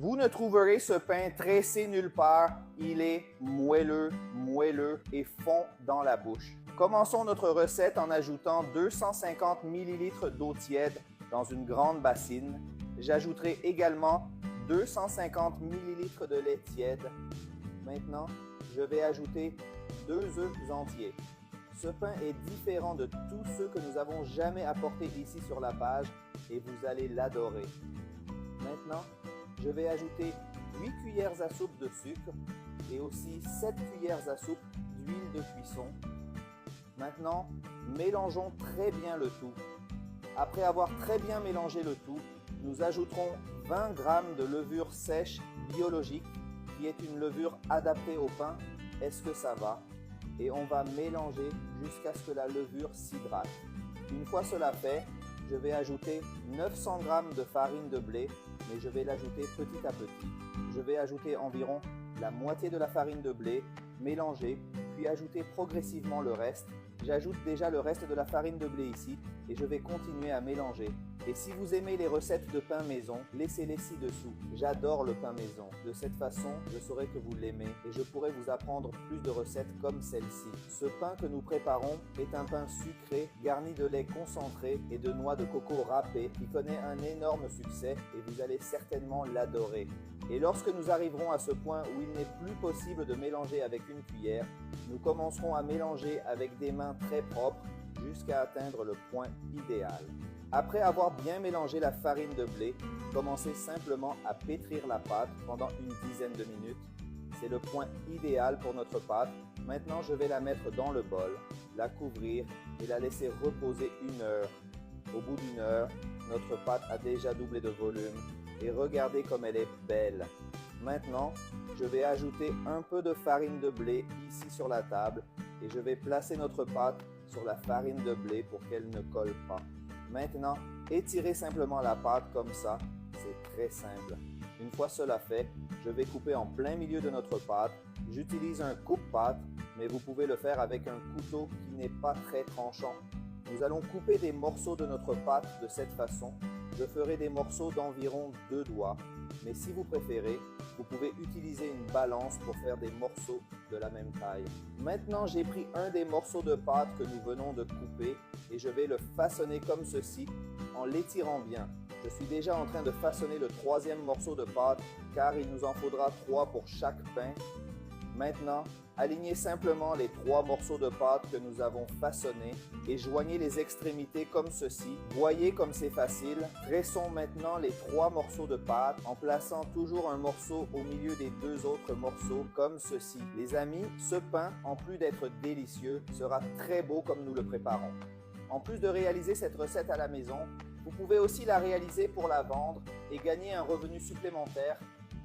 Vous ne trouverez ce pain tressé nulle part. Il est moelleux, moelleux et fond dans la bouche. Commençons notre recette en ajoutant 250 ml d'eau tiède dans une grande bassine. J'ajouterai également 250 ml de lait tiède. Maintenant, je vais ajouter 2 œufs entiers. Ce pain est différent de tous ceux que nous avons jamais apportés ici sur la page et vous allez l'adorer. Maintenant, je vais ajouter 8 cuillères à soupe de sucre et aussi 7 cuillères à soupe d'huile de cuisson. Maintenant, mélangeons très bien le tout. Après avoir très bien mélangé le tout, nous ajouterons 20 g de levure sèche biologique qui est une levure adaptée au pain. Est-ce que ça va? Et on va mélanger jusqu'à ce que la levure s'hydrate. Une fois cela fait, je vais ajouter 900 g de farine de blé, mais je vais l'ajouter petit à petit. Je vais ajouter environ la moitié de la farine de blé, mélanger, puis ajouter progressivement le reste. J'ajoute déjà le reste de la farine de blé ici et je vais continuer à mélanger. Et si vous aimez les recettes de pain maison, laissez-les ci-dessous. J'adore le pain maison. De cette façon, je saurai que vous l'aimez et je pourrai vous apprendre plus de recettes comme celle-ci. Ce pain que nous préparons est un pain sucré, garni de lait concentré et de noix de coco râpées qui connaît un énorme succès et vous allez certainement l'adorer. Et lorsque nous arriverons à ce point où il n'est plus possible de mélanger avec une cuillère, nous commencerons à mélanger avec des mains très propres jusqu'à atteindre le point idéal. Après avoir bien mélangé la farine de blé, commencez simplement à pétrir la pâte pendant une dizaine de minutes. C'est le point idéal pour notre pâte. Maintenant, je vais la mettre dans le bol, la couvrir et la laisser reposer 1 heure. Au bout d'1 heure, notre pâte a déjà doublé de volume et regardez comme elle est belle. Maintenant, je vais ajouter un peu de farine de blé ici sur la table et je vais placer notre pâte sur la farine de blé pour qu'elle ne colle pas. Maintenant, étirez simplement la pâte comme ça, c'est très simple. Une fois cela fait, je vais couper en plein milieu de notre pâte. J'utilise un coupe-pâte, mais vous pouvez le faire avec un couteau qui n'est pas très tranchant. Nous allons couper des morceaux de notre pâte de cette façon. Je ferai des morceaux d'environ 2 doigts, mais si vous préférez, vous pouvez utiliser une balance pour faire des morceaux de la même taille. Maintenant, j'ai pris un des morceaux de pâte que nous venons de couper et je vais le façonner comme ceci en l'étirant bien. Je suis déjà en train de façonner le 3e morceau de pâte car il nous en faudra 3 pour chaque pain. Maintenant, alignez simplement les 3 morceaux de pâte que nous avons façonnés et joignez les extrémités comme ceci. Voyez comme c'est facile. Tressons maintenant les 3 morceaux de pâte en plaçant toujours un morceau au milieu des 2 autres morceaux comme ceci. Les amis, ce pain, en plus d'être délicieux, sera très beau comme nous le préparons. En plus de réaliser cette recette à la maison, vous pouvez aussi la réaliser pour la vendre et gagner un revenu supplémentaire.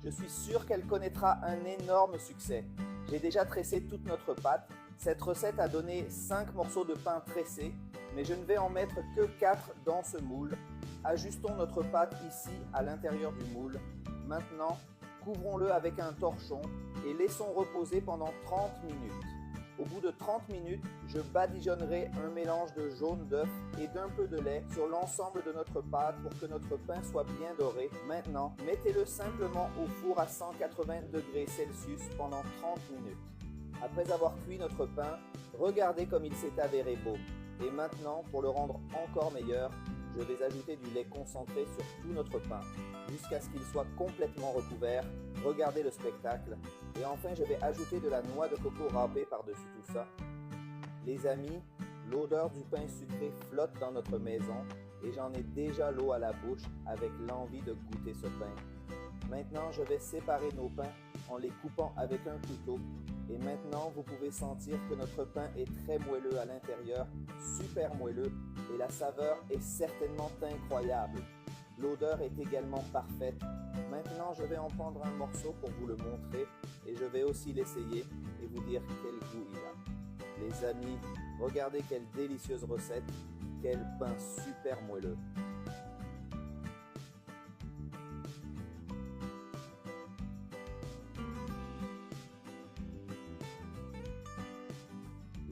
Je suis sûr qu'elle connaîtra un énorme succès. J'ai déjà tressé toute notre pâte. Cette recette a donné 5 morceaux de pain tressés, mais je ne vais en mettre que 4 dans ce moule. Ajustons notre pâte ici à l'intérieur du moule. Maintenant, couvrons-le avec un torchon et laissons reposer pendant 30 minutes. Au bout de 30 minutes, je badigeonnerai un mélange de jaune d'œuf et d'un peu de lait sur l'ensemble de notre pâte pour que notre pain soit bien doré. Maintenant, mettez-le simplement au four à 180 degrés Celsius pendant 30 minutes. Après avoir cuit notre pain, regardez comme il s'est avéré beau. Et maintenant, pour le rendre encore meilleur, je vais ajouter du lait concentré sur tout notre pain, jusqu'à ce qu'il soit complètement recouvert. Regardez le spectacle. Et enfin, je vais ajouter de la noix de coco râpée par-dessus tout ça. Les amis, l'odeur du pain sucré flotte dans notre maison et j'en ai déjà l'eau à la bouche avec l'envie de goûter ce pain. Maintenant, je vais séparer nos pains en les coupant avec un couteau. Et maintenant, vous pouvez sentir que notre pain est très moelleux à l'intérieur, super moelleux, et la saveur est certainement incroyable. L'odeur est également parfaite. Maintenant, je vais en prendre un morceau pour vous le montrer et je vais aussi l'essayer et vous dire quel goût il a. Les amis, regardez quelle délicieuse recette, quel pain super moelleux.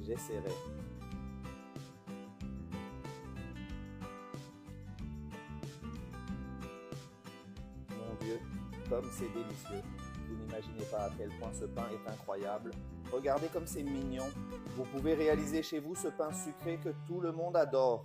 J'essaierai. Mon Dieu, comme c'est délicieux. Vous n'imaginez pas à quel point ce pain est incroyable. Regardez comme c'est mignon. Vous pouvez réaliser chez vous ce pain sucré que tout le monde adore.